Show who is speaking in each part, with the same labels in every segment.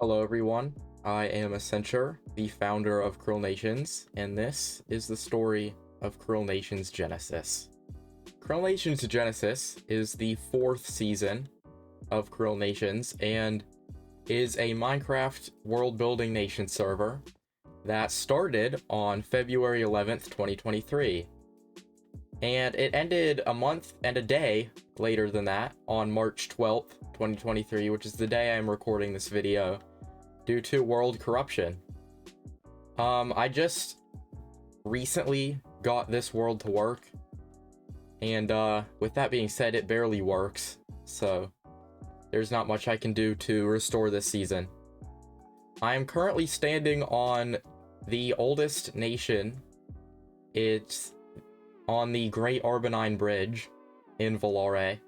Speaker 1: Hello everyone, I am Accenture, the founder of Krill Nations, and this is the story of Krill Nations Genesis. Krill Nations Genesis is the 4th season of Krill Nations and is a Minecraft world-building nation server that started on February 11th, 2023. And it ended a month and a day later than that on March 12th, 2023, which is the day I'm recording this video, due to world corruption. I just recently got this world to work, and with that being said, it barely works, so there's not much I can do to restore this season. I am currently standing on the oldest nation. It's on the Great Arbanine Bridge in Valare,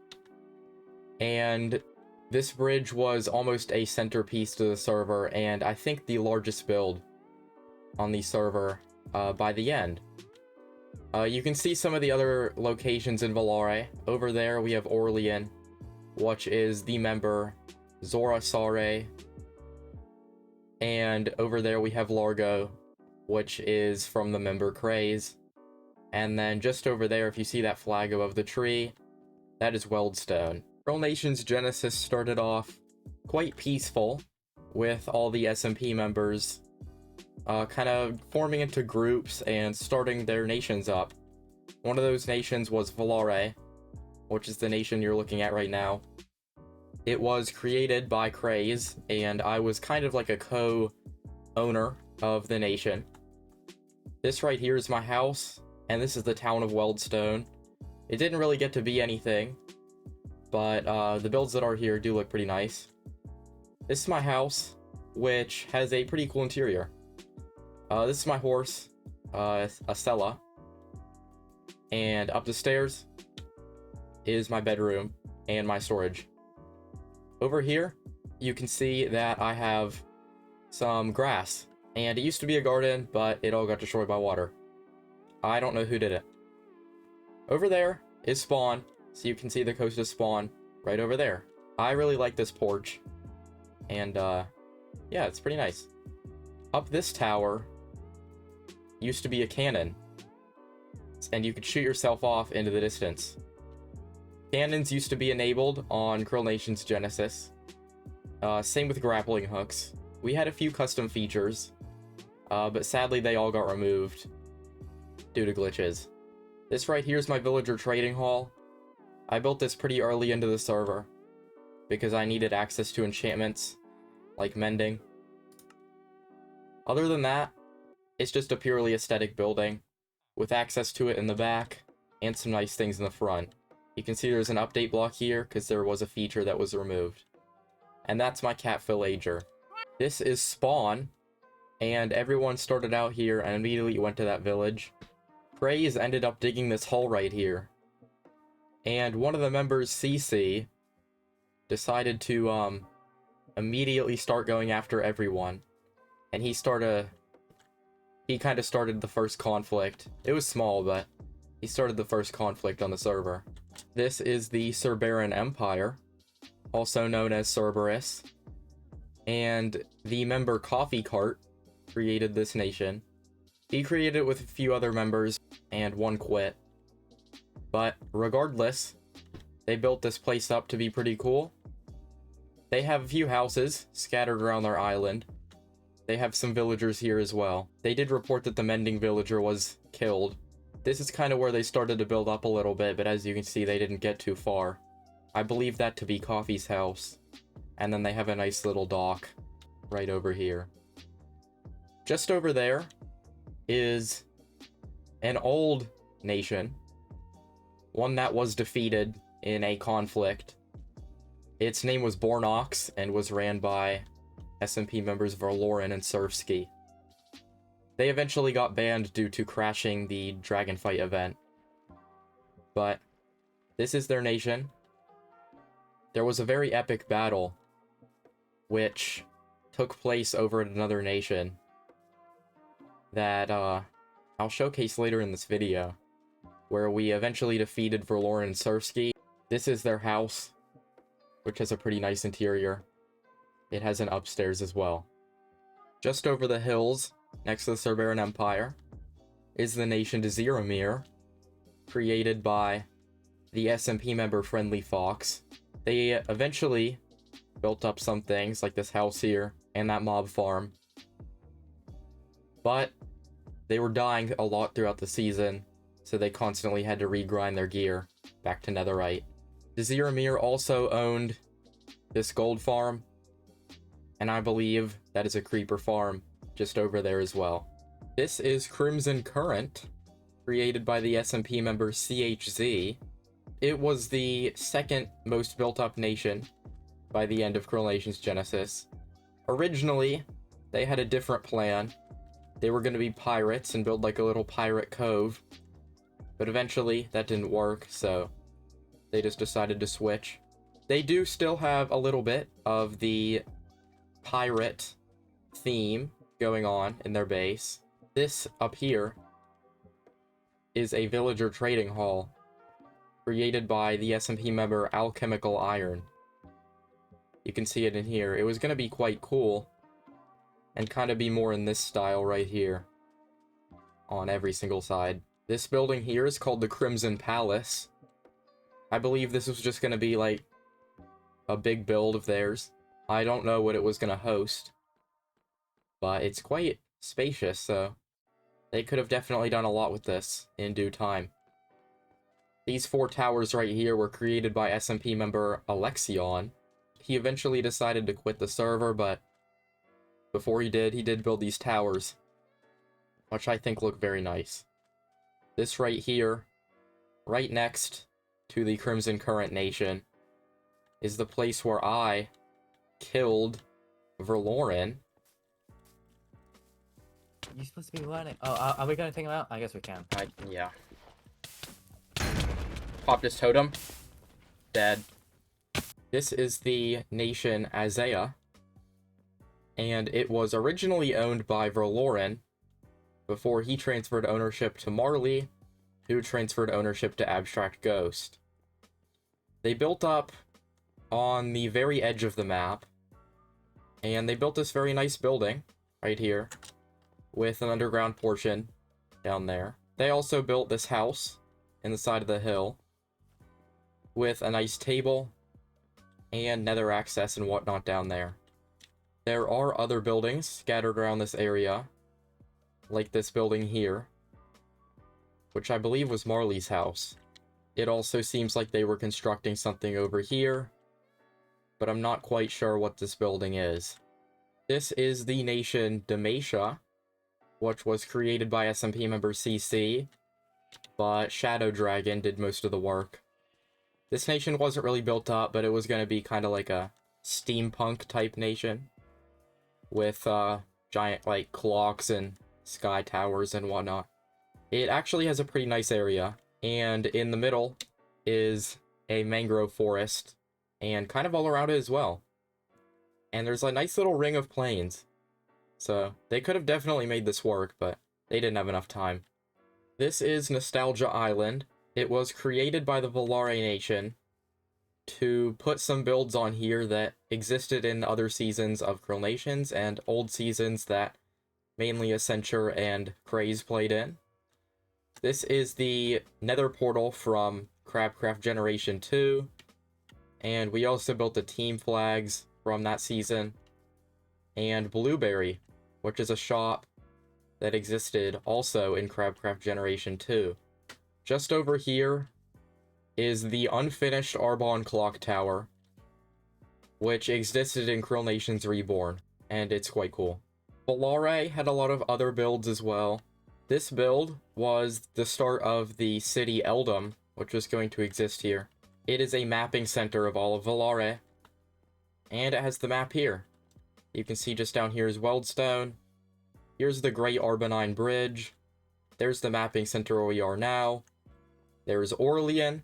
Speaker 1: and this bridge was almost a centerpiece to the server, and I think the largest build on the server by the end. You can see some of the other locations in Valare. Over there we have Orlean, which is the member Zora Sare, and over there we have Largo, which is from the member Craze. And then just over there, if you see that flag above the tree, that is Weldstone. Krill Nations Genesis started off quite peaceful, with all the SMP members kind of forming into groups and starting their nations up. One of those nations was Valare, which is the nation you're looking at right now. It was created by Craze, and I was kind of like a co-owner of the nation. This right here is my house, and this is the town of Weldstone. It didn't really get to be anything, but the builds that are here do look pretty nice. This is my house, which has a pretty cool interior. This is my horse, Acela. And up the stairs is my bedroom and my storage. Over here, you can see that I have some grass. And it used to be a garden, but it all got destroyed by water. I don't know who did it. Over there is spawn, so you can see the coast of spawn right over there. I really like this porch, and yeah, it's pretty nice. Up this tower used to be a cannon, and you could shoot yourself off into the distance. Cannons used to be enabled on Krill Nations Genesis. Same with grappling hooks. We had a few custom features, but sadly they all got removed due to glitches. This right here is my villager trading hall. I built this pretty early into the server because I needed access to enchantments like mending. Other than that, it's just a purely aesthetic building with access to it in the back and some nice things in the front. You can see there's an update block here because there was a feature that was removed. And that's my cat villager. This is spawn, and everyone started out here and immediately went to that village. Craze ended up digging this hole right here, and one of the members, CC, decided to immediately start going after everyone, and he kind of started the first conflict. It was small, but he started the first conflict on the server. This is the Cerberan Empire, also known as Cerberus, and the member Coffee Cart created this nation. He created it with a few other members, and one quit. But regardless, they built this place up to be pretty cool. They have a few houses scattered around their island. They have some villagers here as well. They did report that the mending villager was killed. This is kind of where they started to build up a little bit, but as you can see, they didn't get too far. I believe that to be Coffee's house. And then they have a nice little dock right over here. Just over there is an old nation, one that was defeated in a conflict. Its name was Bornox and was ran by SMP members Verloren and Surfski. They eventually got banned due to crashing the dragon fight event. But this is their nation. There was a very epic battle which took place over at another nation that I'll showcase later in this video, where we eventually defeated Verloren and Surfski. This is their house, which has a pretty nice interior. it has an upstairs as well. Just over the hills, next to the Cerberan Empire, is the nation Deziromir, created by the SMP member Friendly Fox. They eventually built up some things, like this house here, and that mob farm. But they were dying a lot throughout the season, so they constantly had to regrind their gear back to netherite. Deziromir also owned this gold farm, and I believe that is a creeper farm just over there as well. This is Crimson Current, created by the SMP member CHZ. It was the second most built up nation by the end of Krill Nations Genesis. Originally, they had a different plan. They were going to be pirates and build like a little pirate cove, but eventually that didn't work, so they just decided to switch. They do still have a little bit of the pirate theme going on in their base. This up here is a villager trading hall created by the SMP member Alchemical Iron. You can see it in here. It was going to be quite cool and kind of be more in this style right here on every single side. This building here is called the Crimson Palace. I believe this was just going to be like a big build of theirs. I don't know what it was going to host, but it's quite spacious, so they could have definitely done a lot with this in due time. These 4 towers right here were created by SMP member Alexion. He eventually decided to quit the server, but before he did build these towers, which I think look very nice. This right here, right next to the Crimson Current Nation, is the place where I killed Verloren.
Speaker 2: You're supposed to be running. Oh, are we gonna take him out? I guess we can.
Speaker 1: Yeah. Popped his totem. Dead. This is the nation Azea, and it was originally owned by Verloren before he transferred ownership to Marley, who transferred ownership to Abstract Ghost. They built up on the very edge of the map, and they built this very nice building right here with an underground portion down there. They also built this house in the side of the hill with a nice table and nether access and whatnot down there. There are other buildings scattered around this area, like this building here, which I believe was Marley's house. It also seems like they were constructing something over here, but I'm not quite sure what this building is. This is the nation Demacia, which was created by SMP member CC, but Shadow Dragon did most of the work. This nation wasn't really built up, but it was going to be kind of like a steampunk type nation with giant like clocks and sky towers and whatnot. It actually has a pretty nice area, and in the middle is a mangrove forest, and kind of all around it as well. And there's a nice little ring of plains. So they could have definitely made this work, but they didn't have enough time. This is Nostalgia Island. It was created by the Volare Nation to put some builds on here that existed in other seasons of Krill Nations and old seasons that mainly Accenture and Craze played in. This is the Nether portal from Crabcraft Generation 2, and we also built the team flags from that season, and Blueberry, which is a shop that existed also in Crabcraft Generation 2. Just over here is the unfinished Arbonne Clock Tower, which existed in Krill Nations Reborn, and it's quite cool. Volare had a lot of other builds as well. This build was the start of the city Eldom, which was going to exist here. It is a mapping center of all of Volare, and it has the map here. You can see just down here is Weldstone. Here's the Great Arbonine Bridge. There's the mapping center where we are now. There is Orlean.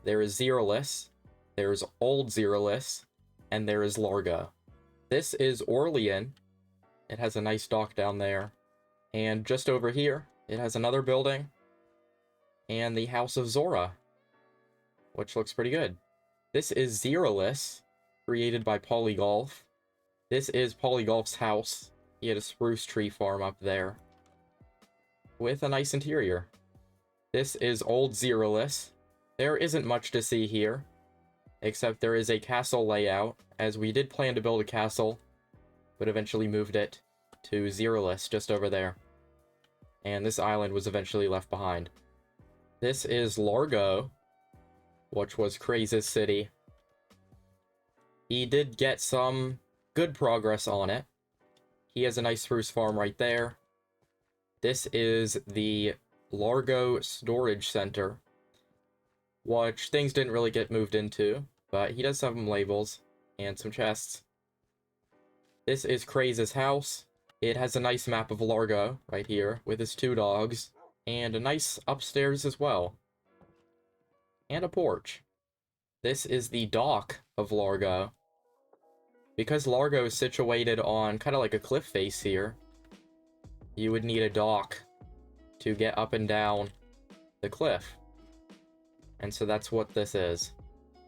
Speaker 1: There is Zerolus. There is Old Zerolus. And there is Largo. This is Orlean. It has a nice dock down there. And just over here, it has another building. And the House of Zora, which looks pretty good. This is Zerolus, created by Polygolf. This is Polygolf's house. He had a spruce tree farm up there with a nice interior. This is Old Zerolus. There isn't much to see here, except there is a castle layout, as we did plan to build a castle, but eventually moved it to Zerolus just over there. And this island was eventually left behind. This is Largo, which was Kraze's city. He did get some good progress on it. He has a nice spruce farm right there. This is the Largo Storage Center, which things didn't really get moved into, but he does have some labels and some chests. This is Kraze's house. It has a nice map of Largo right here with his 2 dogs, and a nice upstairs as well, and a porch. This is the dock of Largo. Because Largo is situated on kind of like a cliff face here, you would need a dock to get up and down the cliff. And so that's what this is.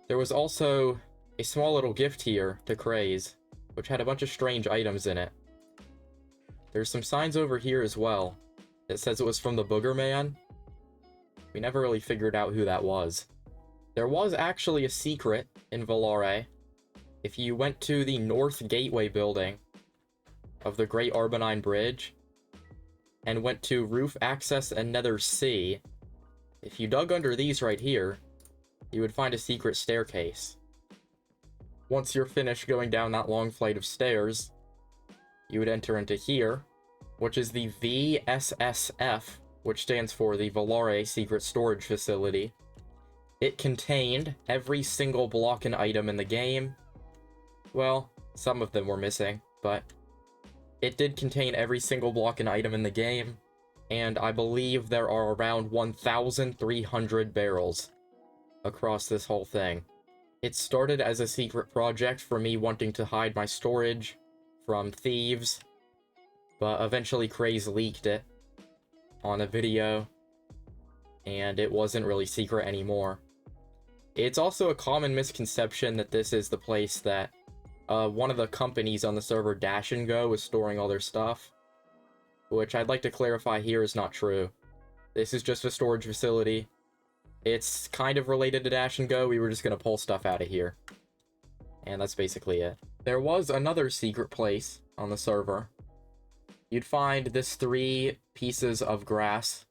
Speaker 1: There was also a small little gift here to Kraze, which had a bunch of strange items in it. There's some signs over here as well that says it was from the Booger Man. We never really figured out who that was. There was actually a secret in Valare. If you went to the North Gateway building of the Great Arbanine Bridge and went to Roof Access and Nether Sea, if you dug under these right here, you would find a secret staircase. Once you're finished going down that long flight of stairs, you would enter into here, which is the VSSF, which stands for the Valare Secret Storage Facility. It contained every single block and item in the game. Well, some of them were missing, but it did contain every single block and item in the game, and I believe there are around 1,300 barrels across this whole thing. It started as a secret project for me wanting to hide my storage from thieves, but eventually Kraze leaked it on a video, and it wasn't really secret anymore. It's also a common misconception that this is the place that one of the companies on the server, Dash and Go, is storing all their stuff, which I'd like to clarify here is not true. This is just a storage facility. It's kind of related to Dash and Go. We were just going to pull stuff out of here, and that's basically it. There was another secret place on the server. You'd find this 3 pieces of grass,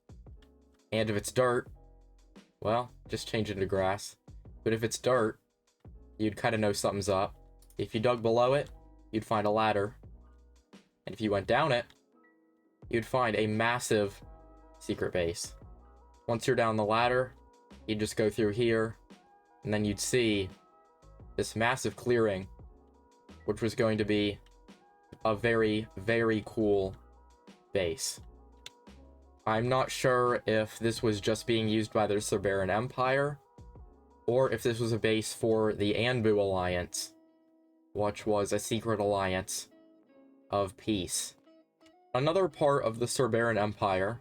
Speaker 1: and if it's dirt, well, just change it to grass. But if it's dirt, you'd kind of know something's up. If you dug below it, you'd find a ladder. And if you went down it, you'd find a massive secret base. Once you're down the ladder, you'd just go through here, and then you'd see this massive clearing, which was going to be a very, very cool base. I'm not sure if this was just being used by the Cerberan Empire, or if this was a base for the Anbu Alliance, which was a secret alliance of peace. Another part of the Cerberan Empire,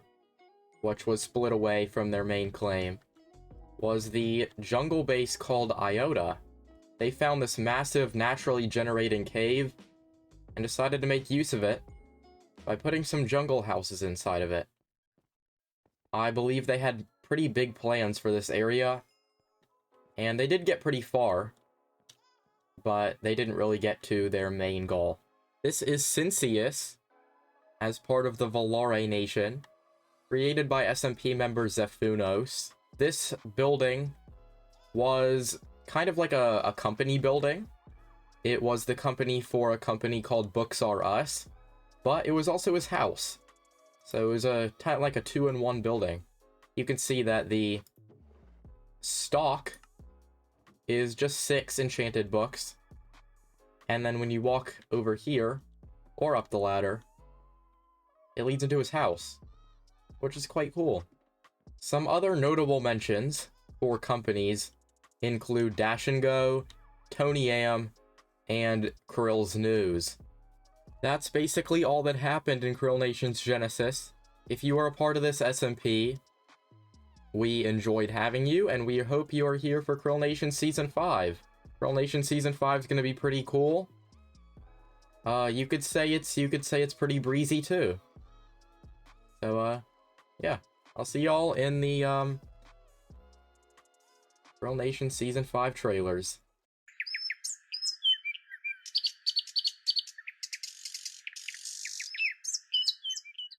Speaker 1: which was split away from their main claim, was the jungle base called Iota. They found this massive naturally generating cave and decided to make use of it by putting some jungle houses inside of it. I believe they had pretty big plans for this area, and they did get pretty far, but they didn't really get to their main goal. This is Cincius, as part of the Valare Nation, created by SMP member Zephunos. This building was kind of like a company building. It was the company for a company called Books R Us, but it was also his house. So it was like a 2-in-1 building. You can see that the stock is just 6 enchanted books. And then when you walk over here, or up the ladder, it leads into his house, which is quite cool. Some other notable mentions for companies include Dash and Go, Tony Am, and Krill's News. That's basically all that happened in Krill Nations Genesis. If you are a part of this SMP, we enjoyed having you, and we hope you are here for Krill Nation Season 5. Krill Nation Season 5 is going to be pretty cool. You could say it's pretty breezy too. So, yeah. I'll see y'all in the, Krill Nation Season 5 trailers.